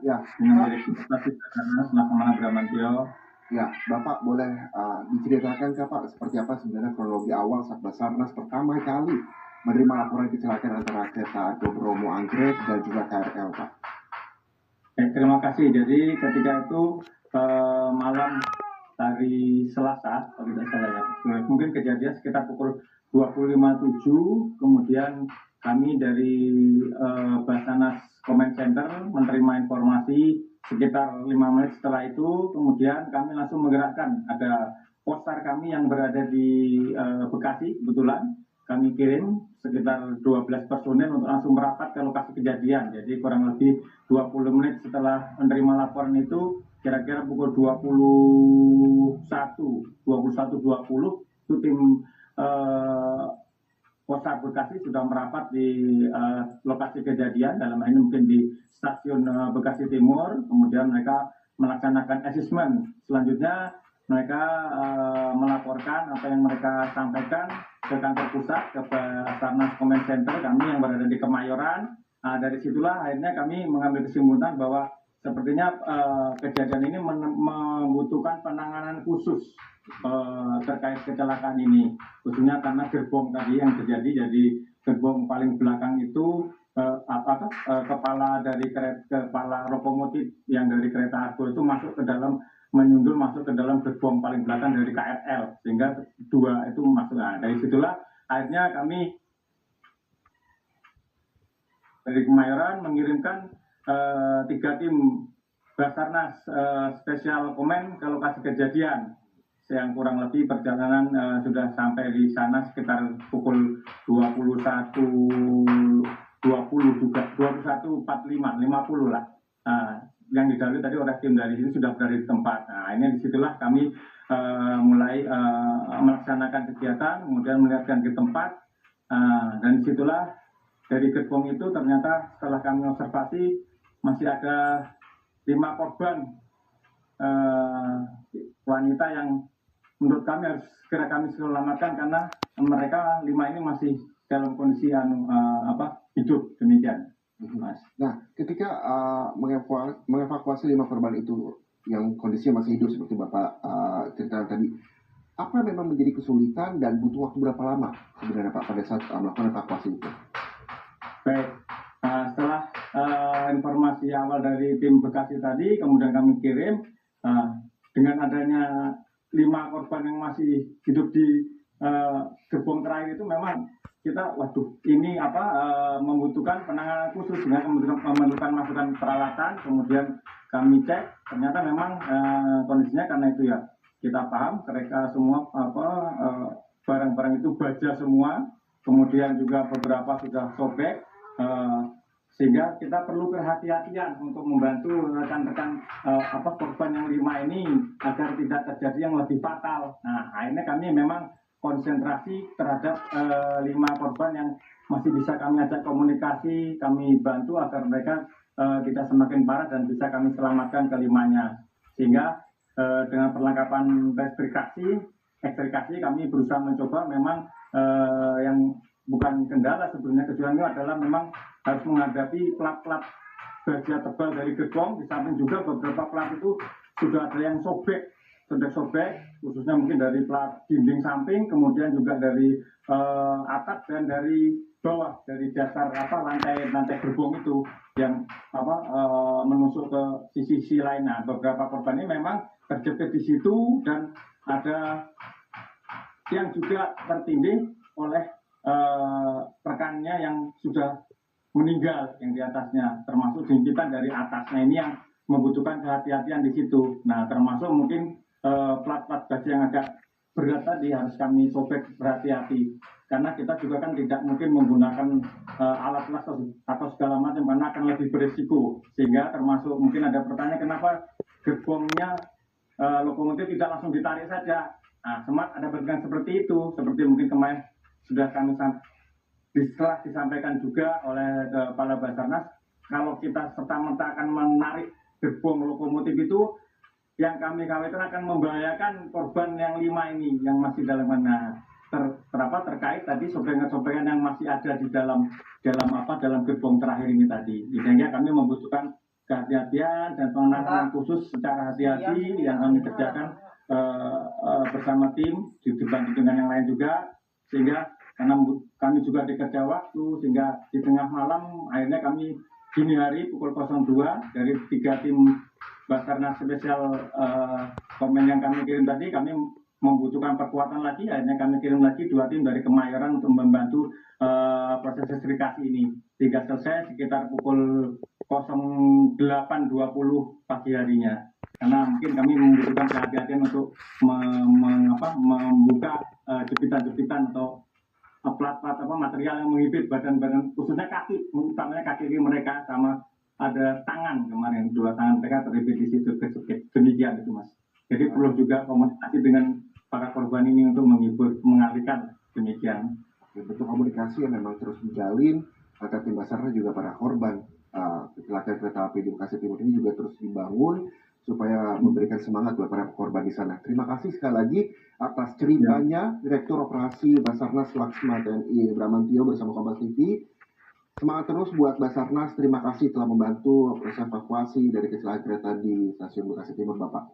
Ya, dengan Pak. Direktur Operasi Basarnas Laksamana Bramantio. Ya, Bapak boleh diceritakan Kak, Pak, seperti apa sebenarnya kronologi awal saat Basarnas pertama kali menerima laporan kecelakaan antara kereta Argo Bromo Anggrek dan juga KRL, Pak? Terima kasih. Jadi ketika itu malam hari Selasa, kalau tidak salah ya, mungkin kejadian sekitar pukul 20.57, kemudian kami dari Basarnas Command Center menerima informasi sekitar 5 menit setelah itu, kemudian kami langsung menggerakkan, ada postar kami yang berada di Bekasi, kebetulan kami kirim sekitar 12 personel untuk langsung merapat ke lokasi kejadian. Jadi kurang lebih 20 menit setelah menerima laporan itu, kira-kira pukul 21.20 itu tim Posar Bekasi sudah merapat di lokasi kejadian, dalam hal ini mungkin di stasiun Bekasi Timur. Kemudian mereka melaksanakan asesmen. Selanjutnya mereka melaporkan apa yang mereka sampaikan ke kantor pusat, ke Basarnas Command Center kami yang berada di Kemayoran. Dari situlah akhirnya kami mengambil kesimpulan bahwa sepertinya kejadian ini membutuhkan penanganan khusus terkait kecelakaan ini, khususnya karena gerbong tadi yang terjadi. Jadi gerbong paling belakang itu kepala lokomotif yang dari kereta Argo itu menyundul masuk ke dalam gerbong paling belakang dari KRL, sehingga dua itu masuk. Nah, dari situlah akhirnya kami dari Kemayoran mengirimkan 3 tim Basarnas Special Command ke lokasi kejadian, yang kurang lebih perjalanan sudah sampai di sana sekitar pukul 21.20 juga, 21.45, 50 lah. Yang didahului tadi oleh tim dari sini sudah berada di tempat. Nah, ini disitulah kami mulai melaksanakan kegiatan, kemudian melihatkan ke tempat, dan disitulah dari gerbong itu ternyata setelah kami observasi masih ada 5 korban wanita yang menurut kami harus segera kami selamatkan, karena mereka 5 ini masih dalam kondisi hidup, demikian, Mas. Nah, ketika mengevakuasi 5 korban itu yang kondisinya masih hidup seperti Bapak ceritakan tadi, apa memang menjadi kesulitan dan butuh waktu berapa lama sebenarnya Pak pada saat melakukan evakuasi itu? Baik, setelah informasi awal dari tim Bekasi tadi, kemudian kami kirim, dengan adanya 5 korban yang masih hidup di gerbong terakhir itu, memang kita, ini membutuhkan penanganan khusus, sehingga memerlukan masukan peralatan. Kemudian kami cek, ternyata memang kondisinya karena itu ya, kita paham mereka semua barang-barang itu baja semua, kemudian juga beberapa sudah sobek. Sehingga kita perlu kehati-hatian untuk membantu rekan-rekan korban yang 5 ini agar tidak terjadi yang lebih fatal. Nah, akhirnya kami memang konsentrasi terhadap 5 korban yang masih bisa kami ajak komunikasi, kami bantu agar mereka tidak semakin parah dan bisa kami selamatkan ke-5-nya. Sehingga dengan perlengkapan ekstrikasi kami berusaha mencoba memang yang bukan kendala sebenarnya, kecuali adalah memang harus menghadapi plat-plat baja tebal dari gerbong. Di samping juga beberapa plat itu sudah ada yang sobek, khususnya mungkin dari plat dinding samping, kemudian juga dari atap dan dari bawah, dari dasar lantai gerbong itu yang menusuk ke sisi lain. Nah, beberapa korban ini memang terjepit di situ, dan ada yang juga tertindih oleh rekannya yang sudah meninggal yang di atasnya, termasuk jempitan dari atasnya ini yang membutuhkan kehati-hatian di situ. Nah, termasuk mungkin plat-plat baja yang agak berat tadi harus kami sobek berhati-hati, karena kita juga kan tidak mungkin menggunakan alat las atau segala macam, karena akan lebih berisiko. Sehingga termasuk mungkin ada pertanyaan, kenapa gerbongnya lokomotif tidak langsung ditarik saja. Nah, Smart ada pertanyaan seperti itu, seperti mungkin kemarin sudah kami setelah disampaikan juga oleh kepala Basarnas, kalau kita serta-merta akan menarik gerbong lokomotif itu, yang kami khawatirkan akan membahayakan korban yang 5 ini yang masih dalam terkait tadi sobekan-sobekan yang masih ada di dalam gerbong terakhir ini tadi. Sehingga kami membutuhkan kehati-hatian dan penanganan khusus secara hati-hati yang kami kerjakan bersama tim dibantu dengan yang lain juga, sehingga karena kami juga dikerja waktu sehingga di tengah malam akhirnya kami dini hari pukul 02 dari 3 tim Basarnas spesial komen yang kami kirim tadi, kami membutuhkan perkuatan lagi, akhirnya kami kirim lagi 2 tim dari Kemayoran untuk membantu proses estrikasi ini, sehingga selesai sekitar pukul 08.20 pagi harinya. Karena mungkin kami membutuhkan kehati-hatian untuk membuka jepitan-jepitan atau plat-plat material yang menghibit badan-badan, khususnya kaki, utamanya kaki mereka, sama ada tangan kemarin, 2 tangan mereka terhibit di situ, demikian itu Mas. Jadi perlu juga komunikasi dengan para korban ini untuk menghibur, mengalihkan, demikian. Bentuk komunikasi yang memang terus dijalin antara tim Basarnas juga para korban kecelakaan kereta api di Bekasi Timur ini juga terus dibangun supaya memberikan semangat buat para korban di sana. Terima kasih sekali lagi atas ceritanya Direktur Operasi Basarnas Laksma TNI Bramantio bersama Kompas TV. Semangat terus buat Basarnas. Terima kasih telah membantu proses evakuasi dari kecelakaan kereta di Stasiun Bekasi Timur, Bapak.